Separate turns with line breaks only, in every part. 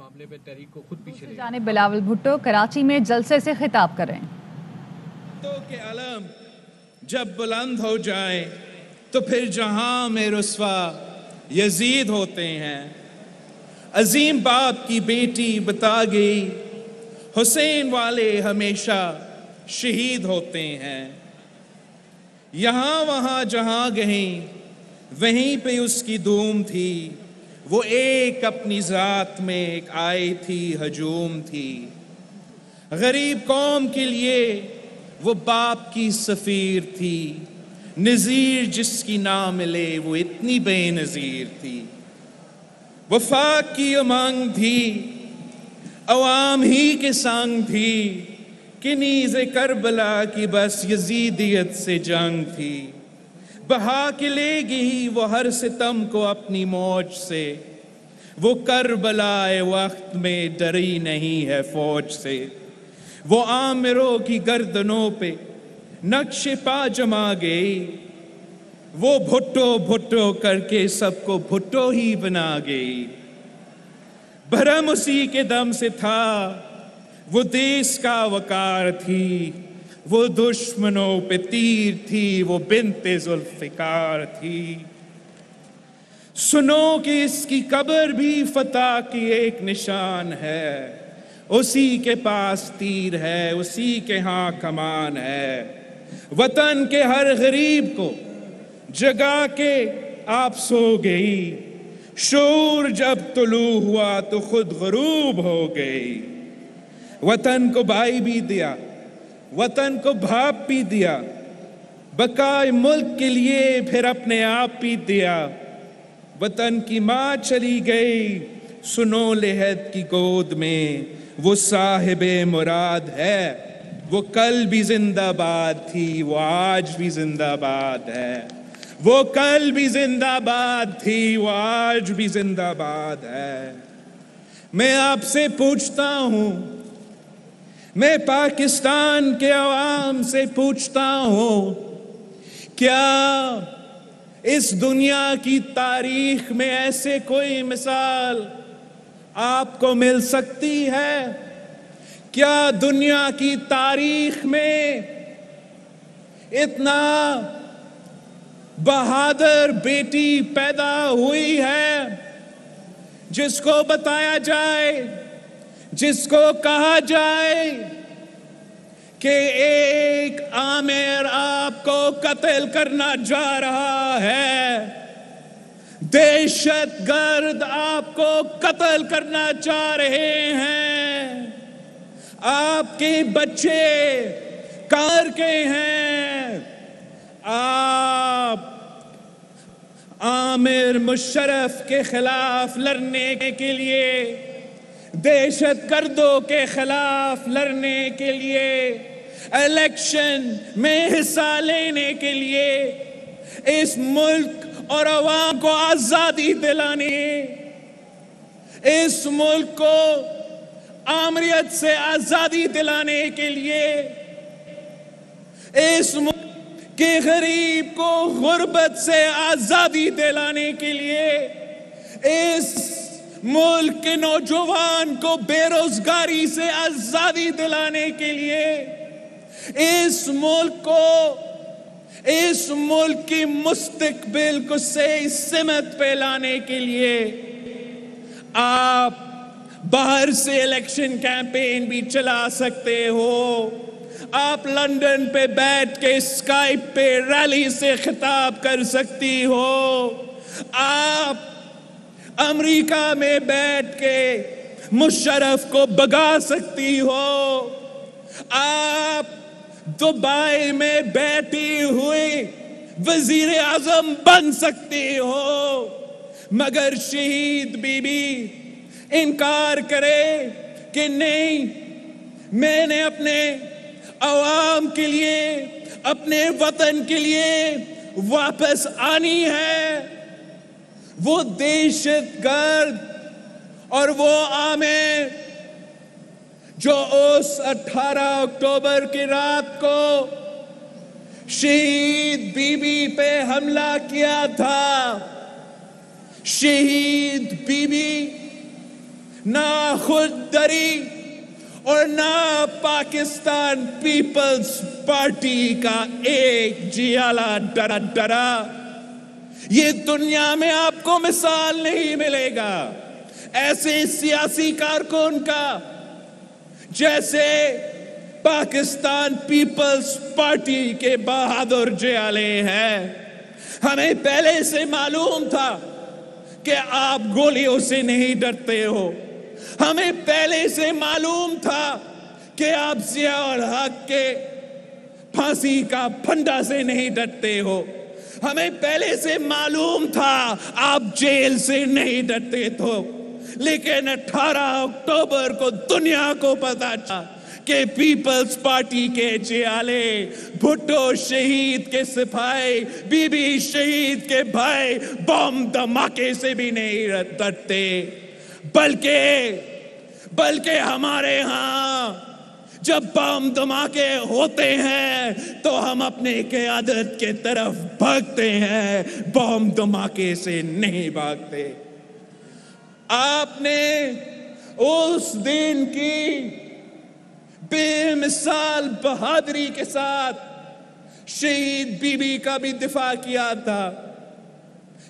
معاملے پہ تحریک کو خود پیچھے لے گا۔
جانب بلاول بھٹو کراچی میں جلسے سے خطاب کر رہے ہیں۔
تو کہ علم جب بلند ہو جائیں تو پھر جہاں میں رسوا یزید ہوتے ہیں۔ عظیم باپ کی بیٹی بتا گئی حسین والے ہمیشہ شہید ہوتے ہیں۔ یہاں وہاں جہاں گئیں وہیں پہ اس کی دھوم تھی، وہ ایک اپنی ذات میں ایک آئی تھی ہجوم تھی۔ غریب قوم کے لیے وہ باپ کی سفیر تھی، نظیر جس کی نہ ملے وہ اتنی بے نظیر تھی۔ وفاق کی امنگ تھی، عوام ہی کے سنگ تھی، کہ نیز کربلا کی بس یزیدیت سے جنگ تھی۔ بہا کے لے گئی وہ ہر ستم کو اپنی موج سے، وہ کربلائے وقت میں ڈری نہیں ہے فوج سے۔ وہ عامروں کی گردنوں پہ نقش پا جما گئی، وہ بھٹو بھٹو کر کے سب کو بھٹو ہی بنا گئی۔ بھرم اسی کے دم سے تھا، وہ دیس کا وقار تھی، وہ دشمنوں پہ تیر تھی، وہ بنت ذوالفقار تھی۔ سنو کہ اس کی قبر بھی فتح کی ایک نشان ہے، اسی کے پاس تیر ہے، اسی کے ہاں کمان ہے۔ وطن کے ہر غریب کو جگا کے آپ سو گئی، شعور جب طلوع ہوا تو خود غروب ہو گئی۔ وطن کو بھائی بھی دیا، وطن کو باپ بھی دیا، بقائے ملک کے لیے پھر اپنے آپ بھی دیا۔ وطن کی ماں چلی گئی، سنو لحد کی گود میں، وہ صاحب مراد ہے، وہ کل بھی زندہ باد تھی، وہ آج بھی زندہ باد ہے۔ وہ کل بھی زندہ باد تھی، وہ آج بھی زندہ باد ہے۔ میں آپ سے پوچھتا ہوں، میں پاکستان کے عوام سے پوچھتا ہوں، کیا اس دنیا کی تاریخ میں ایسے کوئی مثال آپ کو مل سکتی ہے؟ کیا دنیا کی تاریخ میں اتنا بہادر بیٹی پیدا ہوئی ہے جس کو بتایا جائے، جس کو کہا جائے کہ ایک عامر آپ کو قتل کرنا جا رہا ہے، دہشت گرد آپ کو قتل کرنا چاہ رہے ہیں، آپ کے بچے کار کے ہیں، آپ عامر مشرف کے خلاف لڑنے کے لیے، دہشت گردوں کے خلاف لڑنے کے لیے، الیکشن میں حصہ لینے کے لیے، اس ملک اور عوام کو آزادی دلانے، اس ملک کو آمریت سے آزادی دلانے کے لیے، اس ملک کے غریب کو غربت سے آزادی دلانے کے لیے، اس ملک کے نوجوان کو بے روزگاری سے آزادی دلانے کے لیے، اس ملک کو، اس ملک کی مستقبل کو صحیح سمت پہ لانے کے لیے آپ باہر سے الیکشن کیمپین بھی چلا سکتے ہو، آپ لندن پہ بیٹھ کے اسکائپ پہ ریلی سے خطاب کر سکتی ہو، آپ امریکہ میں بیٹھ کے مشرف کو بگا سکتی ہو، آپ دبئی میں بیٹھی ہوئی وزیر اعظم بن سکتی ہو، مگر شہید بی بی انکار کرے کہ نہیں، میں نے اپنے عوام کے لیے، اپنے وطن کے لیے واپس آنی ہے۔ وہ دہشت گرد اور وہ عامر جو اس 18 اکتوبر کی رات کو شہید بی بی پہ حملہ کیا تھا، شہید بی بی نہ خودداری اور نہ پاکستان پیپلز پارٹی کا ایک جیالا ڈرا یہ دنیا میں آپ کو مثال نہیں ملے گا ایسے سیاسی کارکن کا جیسے پاکستان پیپلز پارٹی کے بہادر جیالے ہیں. ہمیں پہلے سے معلوم تھا کہ آپ گولیوں سے نہیں ڈرتے ہو. ہمیں پہلے سے معلوم تھا کہ آپ ضیاء الحق کے پھانسی کا پھندا سے نہیں ڈرتے ہو. ہمیں پہلے سے معلوم تھا آپ جیل سے نہیں ڈرتے تھے. لیکن 18 اکتوبر کو دنیا کو پتا چلا کہ پیپلز پارٹی کے جیالے بھٹو شہید کے سپاہی بی بی شہید کے بھائی بم دھماکے سے بھی نہیں ڈرتے بلکہ ہمارے ہاں جب بم دھماکے ہوتے ہیں تو ہم اپنے قیادت کے طرف بھاگتے ہیں بم دھماکے سے نہیں بھاگتے. آپ نے اس دن کی بے مثال بہادری کے ساتھ شہید بی بی کا بھی دفاع کیا تھا.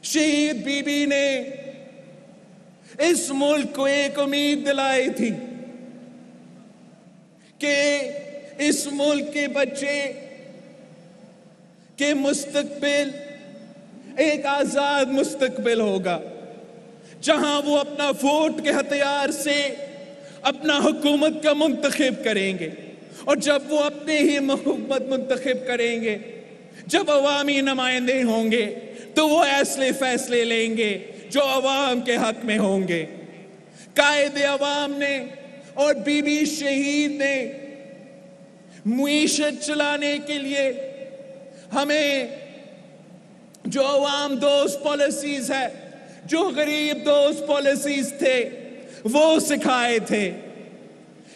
شہید بی بی نے اس ملک کو ایک امید دلائی تھی کہ اس ملک کے بچے کے مستقبل ایک آزاد مستقبل ہوگا جہاں وہ اپنا ووٹ کے ہتھیار سے اپنا حکومت کا منتخب کریں گے. اور جب وہ اپنے ہی حکومت منتخب کریں گے جب عوامی نمائندے ہوں گے تو وہ ایسے فیصلے لیں گے جو عوام کے حق میں ہوں گے. قائد عوام نے اور بی بی شہید نے معیشت چلانے کے لیے ہمیں جو عوام دوست پالیسیز ہے جو غریب دوست پالیسیز تھے وہ سکھائے تھے.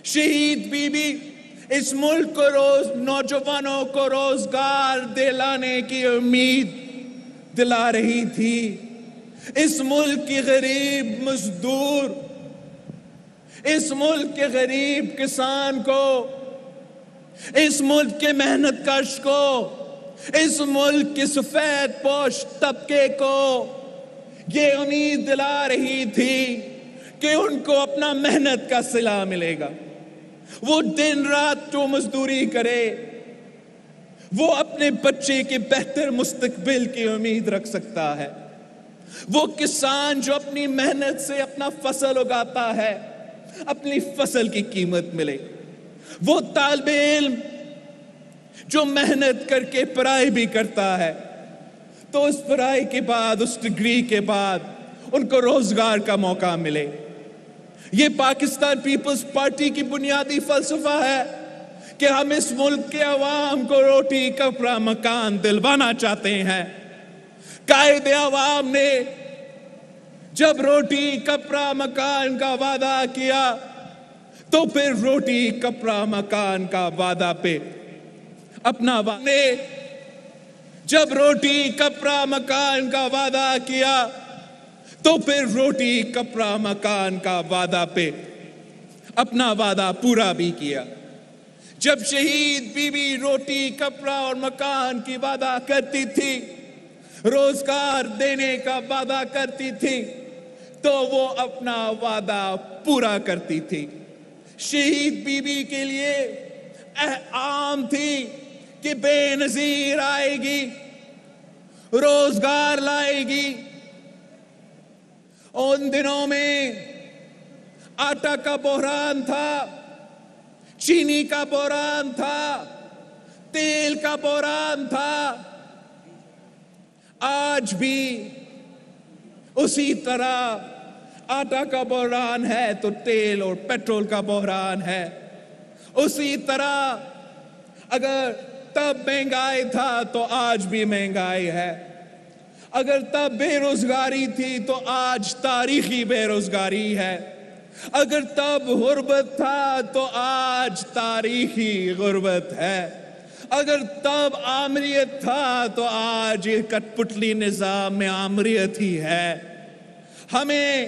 شہید بی بی اس ملک کو نوجوانوں کو روزگار دلانے کی امید دلا رہی تھی. اس ملک کی غریب مزدور اس ملک کے غریب کسان کو اس ملک کے محنت کش کو اس ملک کے سفید پوش طبقے کو یہ امید دلا رہی تھی کہ ان کو اپنا محنت کا صلہ ملے گا. وہ دن رات جو مزدوری کرے وہ اپنے بچے کے بہتر مستقبل کی امید رکھ سکتا ہے. وہ کسان جو اپنی محنت سے اپنا فصل اگاتا ہے اپنی فصل کی قیمت ملے. وہ طالب علم جو محنت کر کے پڑھائی بھی کرتا ہے تو اس پڑھائی کے بعد اس ڈگری کے بعد ان کو روزگار کا موقع ملے. یہ پاکستان پیپلز پارٹی کی بنیادی فلسفہ ہے کہ ہم اس ملک کے عوام کو روٹی کپڑا مکان دلوانا چاہتے ہیں. قائد عوام نے جب روٹی کپڑا مکان کا وعدہ کیا تو پھر روٹی کپڑا مکان کا وعدہ پہ اپنا جب روٹی کپڑا مکان کا وعدہ کیا تو پھر روٹی کپڑا مکان کا وعدہ پہ اپنا وعدہ پورا بھی کیا. جب شہید بی بی روٹی کپڑا اور مکان کی وعدہ کرتی تھی روزگار دینے کا وعدہ کرتی تھی تو وہ اپنا وعدہ پورا کرتی تھی. شہید بی بی کے لیے عام تھی کہ بے نظیر آئے گی روزگار لائے گی. ان دنوں میں آٹا کا بحران تھا چینی کا بحران تھا تیل کا بحران تھا. آج بھی اسی طرح آٹا کا بحران ہے تو تیل اور پیٹرول کا بحران ہے. اسی طرح اگر تب مہنگائی تھا تو آج بھی مہنگائی ہے. اگر تب بے روزگاری تھی تو آج تاریخی بے روزگاری ہے. اگر تب غربت تھا تو آج تاریخی غربت ہے. اگر تب آمریت تھا تو آج کٹ پتلی نظام میں آمریت ہی ہے. ہمیں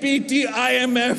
PTIMF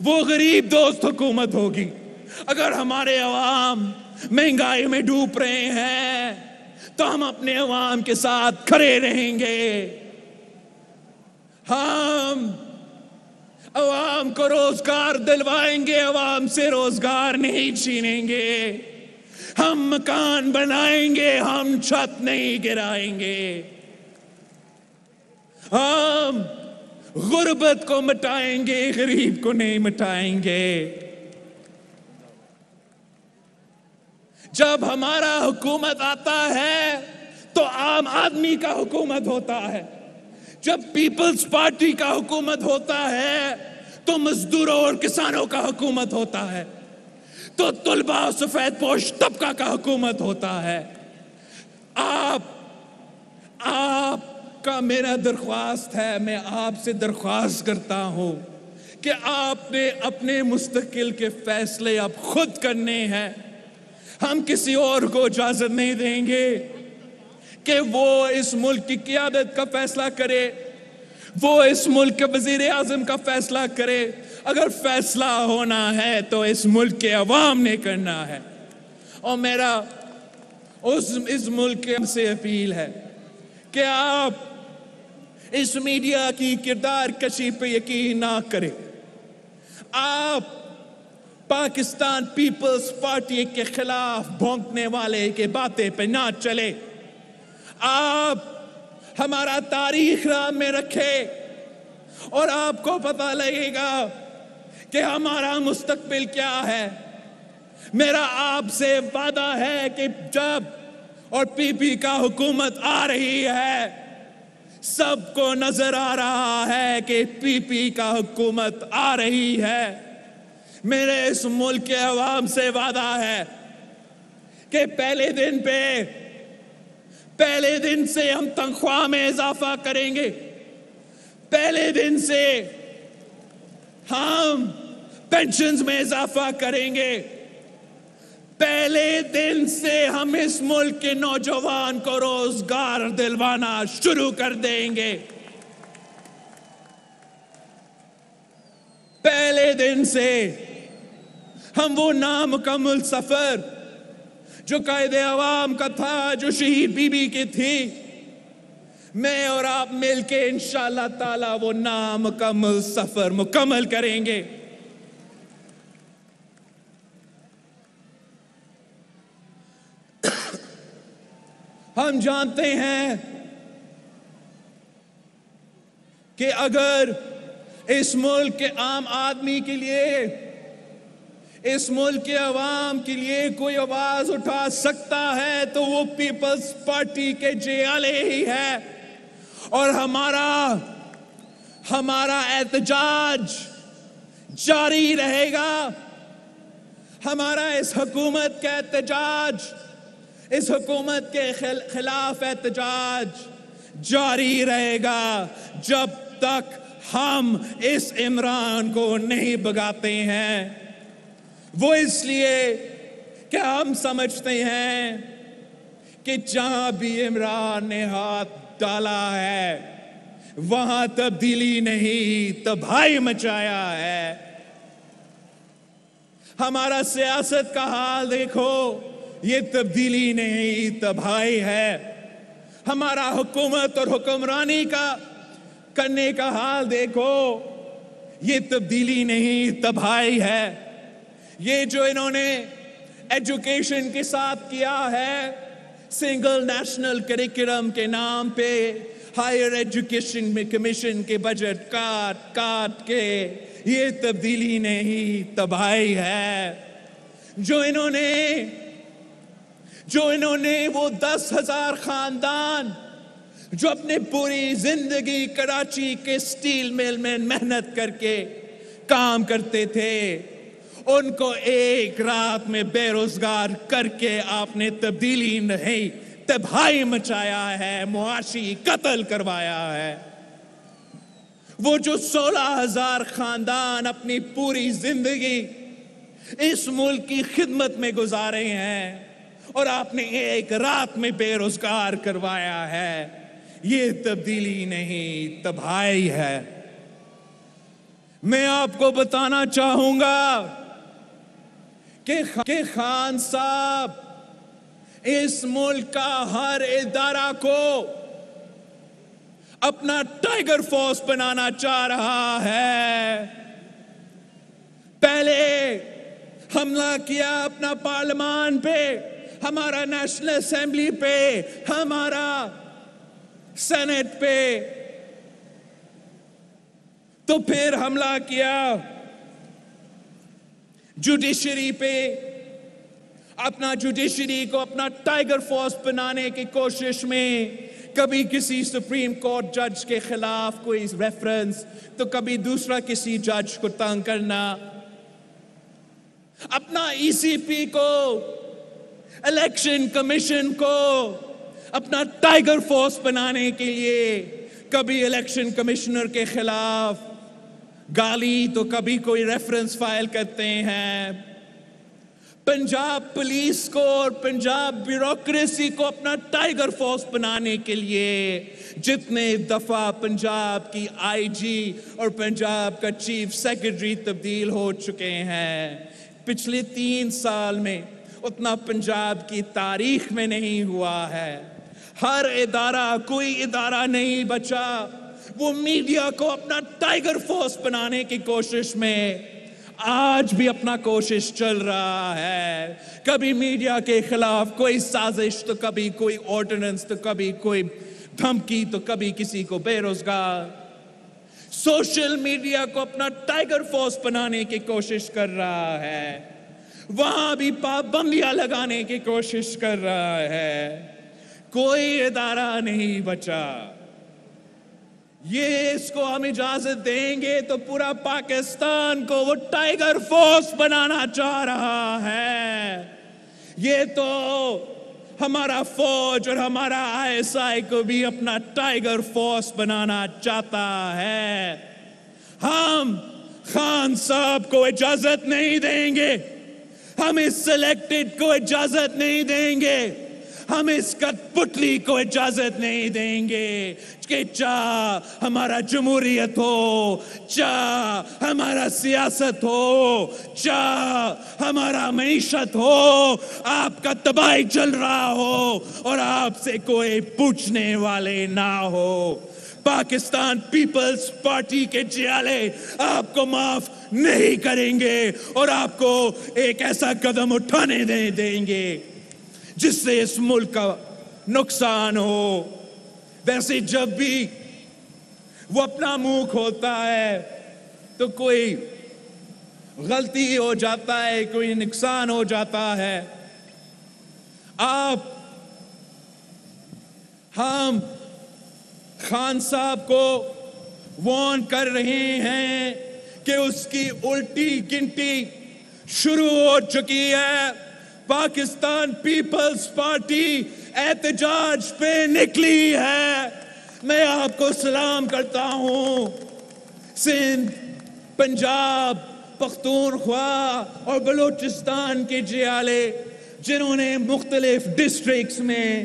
وہ غریب دوست حکومت ہوگی. اگر ہمارے عوام مہنگائی میں ڈوب رہے ہیں تو ہم اپنے عوام کے ساتھ کھڑے رہیں گے. ہم عوام کو روزگار دلوائیں گے, عوام سے روزگار نہیں چھینیں گے. ہم مکان بنائیں گے, ہم چھت نہیں گرائیں گے. ہم غربت کو مٹائیں گے, غریب کو نہیں مٹائیں گے. جب ہمارا حکومت آتا ہے تو عام آدمی کا حکومت ہوتا ہے. جب پیپلز پارٹی کا حکومت ہوتا ہے تو مزدوروں اور کسانوں کا حکومت ہوتا ہے, تو طلباء اور سفید پوش طبقہ کا حکومت ہوتا ہے. آپ کا میرا درخواست ہے, میں آپ سے درخواست کرتا ہوں کہ آپ نے اپنے مستقل کے فیصلے اب خود کرنے ہیں. ہم کسی اور کو اجازت نہیں دیں گے کہ وہ اس ملک کی قیادت کا فیصلہ کرے, وہ اس ملک کے وزیر اعظم کا فیصلہ کرے. اگر فیصلہ ہونا ہے تو اس ملک کے عوام نے کرنا ہے. اور میرا اس ملک سے اپیل ہے کہ آپ اس میڈیا کی کردار کشی پہ یقین نہ کریں. آپ پاکستان پیپلز پارٹی کے خلاف بھونکنے والے کے باتیں پہ نہ چلے. آپ ہمارا تاریخ راہ میں رکھے اور آپ کو پتہ لگے گا کہ ہمارا مستقبل کیا ہے. میرا آپ سے وعدہ ہے کہ جب اور پی پی کا حکومت آ رہی ہے, سب کو نظر آ رہا ہے کہ پی پی کا حکومت آ رہی ہے. میرے اس ملک کے عوام سے وعدہ ہے کہ پہلے دن سے ہم تنخواہ میں اضافہ کریں گے. پہلے دن سے ہم پینشنز میں اضافہ کریں گے. پہلے دن سے ہم اس ملک کے نوجوان کو روزگار دلوانا شروع کر دیں گے. پہلے دن سے ہم وہ نامکمل سفر جو قائد عوام کا تھا, جو شہید بی بی کی تھی, میں اور آپ مل کے انشاءاللہ تعالی وہ نامکمل سفر مکمل کریں گے. ہم جانتے ہیں کہ اگر اس ملک کے عام آدمی کے لیے, اس ملک کے عوام کے لیے کوئی آواز اٹھا سکتا ہے تو وہ پیپلز پارٹی کے جیالے ہی ہے. اور ہمارا احتجاج جاری رہے گا. ہمارا اس حکومت کا احتجاج, اس حکومت کے خلاف احتجاج جاری رہے گا جب تک ہم اس عمران کو نہیں بھگاتے ہیں. وہ اس لیے کہ ہم سمجھتے ہیں کہ جہاں بھی عمران نے ہاتھ ڈالا ہے وہاں تبدیلی نہیں تباہی مچایا ہے. ہمارا سیاست کا حال دیکھو, یہ تبدیلی نہیں تباہی ہے. ہمارا حکومت اور حکمرانی کا کرنے کا حال دیکھو, یہ تبدیلی نہیں تباہی ہے. یہ جو انہوں نے ایجوکیشن کے ساتھ کیا ہے, سنگل نیشنل کریکولم کے نام پہ ہائر ایجوکیشن میں کمیشن کے بجٹ کاٹ کے, یہ تبدیلی نہیں تباہی ہے. جو انہوں نے وہ 10,000 خاندان جو اپنے پوری زندگی کراچی کے سٹیل مل میں محنت کر کے کام کرتے تھے, ان کو ایک رات میں بے روزگار کر کے آپ نے تبدیلی نہیں تباہی مچایا ہے, معاشی قتل کروایا ہے. وہ جو 16,000 خاندان اپنی پوری زندگی اس ملک کی خدمت میں گزارے ہیں اور آپ نے ایک رات میں بے روزگار کروایا ہے, یہ تبدیلی نہیں تباہی ہے. میں آپ کو بتانا چاہوں گا کہ خان صاحب اس ملک کا ہر ادارہ کو اپنا ٹائیگر فورس بنانا چاہ رہا ہے. پہلے حملہ کیا اپنا پارلیمان پہ، ہمارا نیشنل اسمبلی پہ، ہمارا سینٹ پہ، تو پھر حملہ کیا جوڈیشری پہ. اپنا جوڈیشری کو اپنا ٹائیگر فورس بنانے کی کوشش میں کبھی کسی سپریم کورٹ جج کے خلاف کوئی ریفرنس، تو کبھی دوسرا کسی جج کو تنگ کرنا. اپنا ای سی پی کو، الیکشن کمیشن کو اپنا ٹائیگر فورس بنانے کے لیے کبھی الیکشن کمشنر کے خلاف گالی تو کبھی کوئی ریفرنس فائل کرتے ہیں. پنجاب پولیس کو اور پنجاب بیوروکریسی کو اپنا ٹائیگر فورس بنانے کے لیے جتنے دفعہ پنجاب کی آئی جی اور پنجاب کا چیف سیکرٹری تبدیل ہو چکے ہیں، پچھلے 3 سال میں اتنا پنجاب کی تاریخ میں نہیں ہوا ہے. ہر ادارہ، کوئی ادارہ نہیں بچا. وہ میڈیا کو اپنا ٹائیگر فورس بنانے کی کوشش میں آج بھی اپنا کوشش چل رہا ہے. کبھی میڈیا کے خلاف کوئی سازش، تو کبھی کوئی آرڈیننس، تو کبھی کوئی دھمکی، تو کبھی کسی کو بے روزگار. سوشل میڈیا کو اپنا ٹائیگر فورس بنانے کی کوشش کر رہا ہے، وہاں بھی پابندیاں لگانے کی کوشش کر رہا ہے. کوئی ادارہ نہیں بچا. یہ اس کو ہم اجازت دیں گے تو پورا پاکستان کو وہ ٹائیگر فورس بنانا چاہ رہا ہے. یہ تو ہمارا فوج اور ہمارا آئی ایس آئی کو بھی اپنا ٹائیگر فورس بنانا چاہتا ہے. ہم خان صاحب کو اجازت نہیں دیں گے، ہم اس سلیکٹڈ کو اجازت نہیں دیں گے، ہم اس کٹ پتلی کو اجازت نہیں دیں گے کہ چاہ ہمارا جمہوریت ہو، چاہ ہمارا سیاست ہو، چاہ ہمارا معیشت ہو، آپ کا تباہی چل رہا ہو اور آپ سے کوئی پوچھنے والے نہ ہو. پاکستان پیپلز پارٹی کے جیالے آپ کو معاف نہیں کریں گے اور آپ کو ایک ایسا قدم اٹھانے نہیں دیں گے جس سے اس ملک کا نقصان ہو. ویسے جب بھی وہ اپنا منہ کھولتا ہے تو کوئی غلطی ہو جاتا ہے، کوئی نقصان ہو جاتا ہے. ہم خان صاحب کو وارن کر رہے ہیں کہ اس کی الٹی گنتی شروع ہو چکی ہے. پاکستان پیپلز پارٹی احتجاج پہ نکلی ہے. میں آپ کو سلام کرتا ہوں. سندھ، پنجاب، پختونخوا اور بلوچستان کے جیالے جنہوں نے مختلف ڈسٹرکٹس میں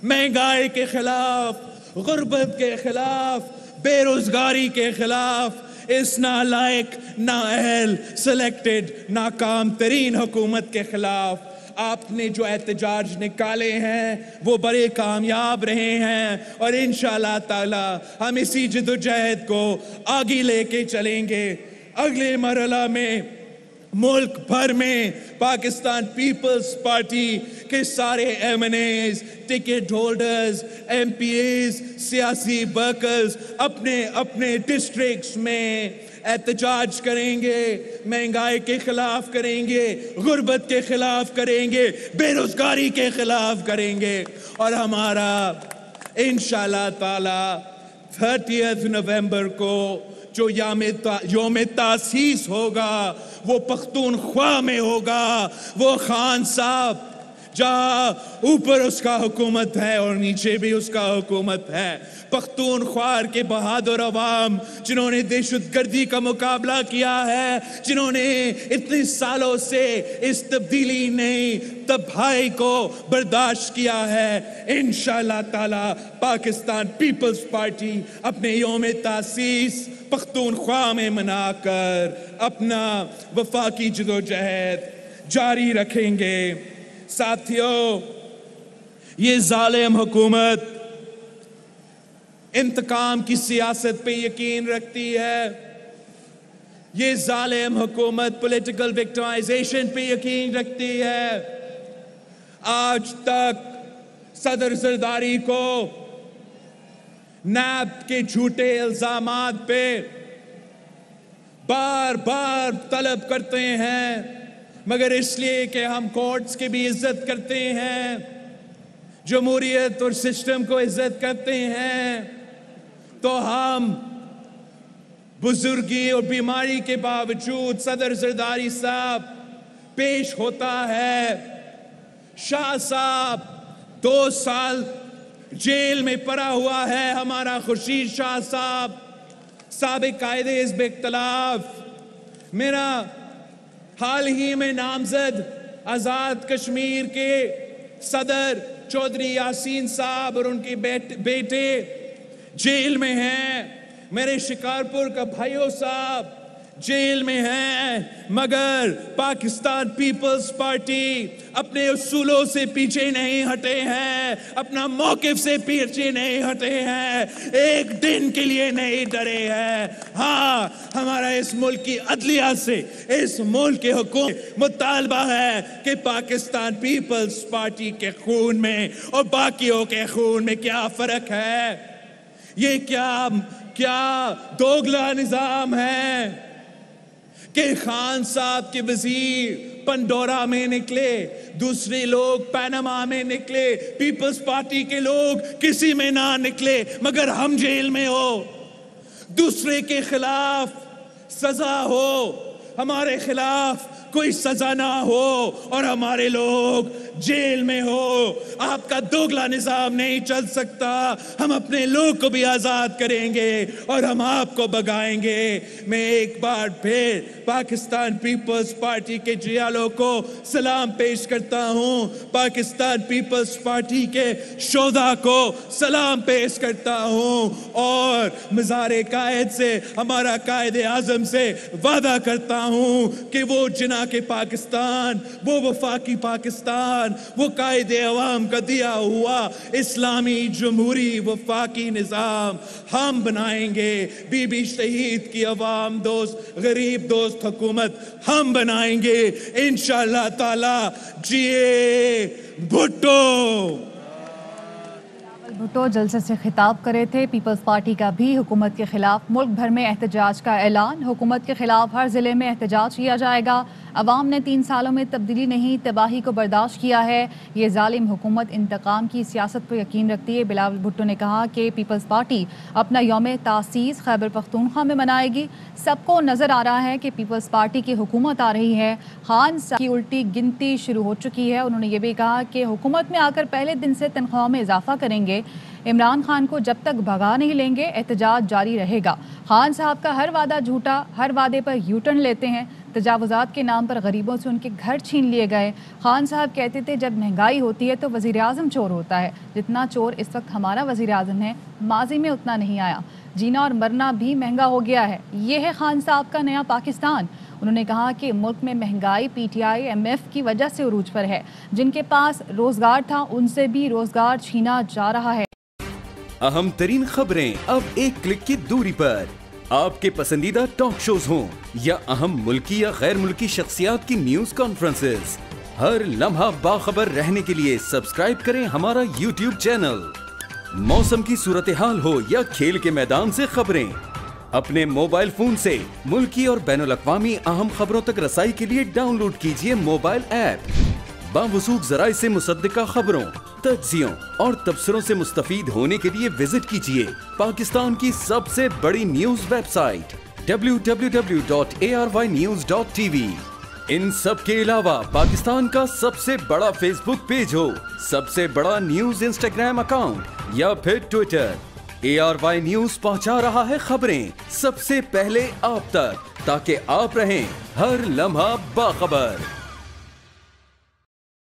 مہنگائی کے خلاف، غربت کے خلاف، بے روزگاری کے خلاف، اس نالائق، نااہل، سلیکٹڈ، ناکام ترین حکومت کے خلاف آپ نے جو احتجاج نکالے ہیں وہ بڑے کامیاب رہے ہیں. اور انشاءاللہ تعالی ہم اسی جدوجہد کو آگے لے کے چلیں گے. اگلے مرحلہ میں ملک بھر میں پاکستان پیپلز پارٹی کے سارے MNAs, ticket holders, MPAs, سیاسی ورکرز اپنے اپنے ڈسٹرکٹس میں احتجاج کریں گے. مہنگائی کے خلاف کریں گے، غربت کے خلاف کریں گے، بے روزگاری کے خلاف کریں گے. اور ہمارا انشاءاللہ تعالی 30 نومبر کو جو یوم تاسیس ہوگا وہ پختونخوا میں ہوگا. وہ خان صاحب جہاں اوپر اس کا حکومت ہے اور نیچے بھی اس کا حکومت ہے، پختونخوا کے بہادر عوام جنہوں نے دہشت گردی کا مقابلہ کیا ہے، جنہوں نے اتنے سالوں سے اس تبدیلی نہیں تباہی کو برداشت کیا ہے، انشاءاللہ تعالی پاکستان پیپلز پارٹی اپنے یوم تاسیس پختونخوا میں منا کر اپنا وفاقی جدوجہد جاری رکھیں گے۔ ساتھیوں، یہ ظالم حکومت انتقام کی سیاست پہ یقین رکھتی ہے، یہ ظالم حکومت پولیٹیکل وکٹمائزیشن پہ یقین رکھتی ہے۔ آج تک صدر زرداری کو نیب کے جھوٹے الزامات پہ بار بار طلب کرتے ہیں، مگر اس لیے کہ ہم کورٹس کی بھی عزت کرتے ہیں، جمہوریت اور سسٹم کو عزت کرتے ہیں، تو ہم بزرگی اور بیماری کے باوجود صدر زرداری صاحب پیش ہوتا ہے۔ شاہ صاحب 2 سال جیل میں پڑا ہوا ہے، ہمارا خورشید شاہ صاحب سابق قائد حزب اختلاف، میرا حال ہی میں نامزد آزاد کشمیر کے صدر چودھری یاسین صاحب اور ان کے بیٹے جیل میں ہیں، میرے شکارپور کا بھائیو صاحب جیل میں ہیں، مگر پاکستان پیپلز پارٹی اپنے اصولوں سے پیچھے نہیں ہٹے ہیں، اپنا موقف سے پیچھے نہیں ہٹے ہیں، ایک دن کے لیے نہیں ڈرے ہیں۔ ہاں، ہمارا اس ملک کی عدلیہ سے، اس ملک کے حکومت مطالبہ ہے کہ پاکستان پیپلز پارٹی کے خون میں اور باقیوں کے خون میں کیا فرق ہے؟ یہ کیا دوگلا نظام ہے کہ خان صاحب کے وزیر پنڈورا میں نکلے، دوسرے لوگ پیناما میں نکلے، پیپلز پارٹی کے لوگ کسی میں نہ نکلے، مگر ہم جیل میں ہو، دوسرے کے خلاف سزا ہو، ہمارے خلاف کوئی سزا نہ ہو اور ہمارے لوگ جیل میں ہو۔ آپ کا دوگلا نظام نہیں چل سکتا، ہم اپنے لوگ کو بھی آزاد کریں گے اور ہم آپ کو بگائیں گے۔ میں ایک بار پھر پاکستان پیپلز پارٹی کے جیالوں کو سلام پیش کرتا ہوں، پاکستان پیپلز پارٹی کے شہداء کو سلام پیش کرتا ہوں، اور مزار قائد سے، ہمارا قائد اعظم سے وعدہ کرتا ہوں کہ وہ جناح کے پاکستان، وہ وفاقی پاکستان، وہ قائد عوام کا دیا ہوا اسلامی جمہوری وفاقی نظام ہم بنائیں گے۔ بی بی شہید کی عوام دوست، غریب دوست حکومت ہم بنائیں گے انشاءاللہ تعالی۔ جیے بھٹو۔
بھٹو جلسے سے خطاب کرے تھے۔ پیپلز پارٹی کا بھی حکومت کے خلاف ملک بھر میں احتجاج کا اعلان، حکومت کے خلاف ہر ضلع میں احتجاج کیا جائے گا۔ عوام نے 3 سالوں میں تبدیلی نہیں، تباہی کو برداشت کیا ہے، یہ ظالم حکومت انتقام کی سیاست پر یقین رکھتی ہے۔ بلاول بھٹو نے کہا کہ پیپلز پارٹی اپنا یوم تاسیس خیبر پختونخوا میں منائے گی، سب کو نظر آ رہا ہے کہ پیپلز پارٹی کی حکومت آ رہی ہے، خان صاحب کی الٹی گنتی شروع ہو چکی ہے۔ انہوں نے یہ بھی کہا کہ حکومت میں آ کر پہلے دن سے تنخواہوں میں اضافہ کریں گے، عمران خان کو جب تک بھگا نہیں لیں گے احتجاج جاری رہے گا۔ خان صاحب کا ہر وعدہ جھوٹا، ہر وعدے پر یو ٹرن لیتے ہیں، تجاوزات کے نام پر غریبوں سے ان کے گھر چھین لیے گئے۔ خان صاحب کہتے تھے جب مہنگائی ہوتی ہے تو وزیر اعظم چور ہوتا ہے، جتنا چور اس وقت ہمارا وزیر اعظم ہے، ماضی میں اتنا نہیں آیا، جینا اور مرنا بھی مہنگا ہو گیا ہے، یہ ہے خان صاحب کا نیا پاکستان۔ انہوں نے کہا کہ ملک میں مہنگائی PTI M F کی وجہ سے عروج پر ہے، جن کے پاس روزگار تھا ان سے بھی روزگار چھینا جا رہا ہے۔
اہم ترین خبریں اب ایک کلک کی دوری پر، آپ کے پسندیدہ ٹاک شوز ہوں یا اہم ملکی یا غیر ملکی شخصیات کی نیوز کانفرنسز، ہر لمحہ باخبر رہنے کے لیے سبسکرائب کریں ہمارا یوٹیوب چینل۔ موسم کی صورتحال ہو یا کھیل کے میدان سے خبریں، اپنے موبائل فون سے ملکی اور بین الاقوامی اہم خبروں تک رسائی کے لیے ڈاؤن لوڈ کیجیے موبائل ایپ۔ باوثوق ذرائع سے مصدقہ خبروں، تجزیوں اور تبصروں سے مستفید ہونے کے لیے وزٹ کیجیے پاکستان کی سب سے بڑی نیوز ویب سائٹ www.arYnews.tv۔ ان سب کے علاوہ پاکستان کا سب سے بڑا فیس بک پیج ہو، سب سے بڑا نیوز انسٹاگرام اکاؤنٹ یا پھر ٹویٹر، ARY نیوز پہنچا رہا ہے خبریں سب سے پہلے آپ تک، تاکہ آپ رہیں ہر لمحہ باخبر۔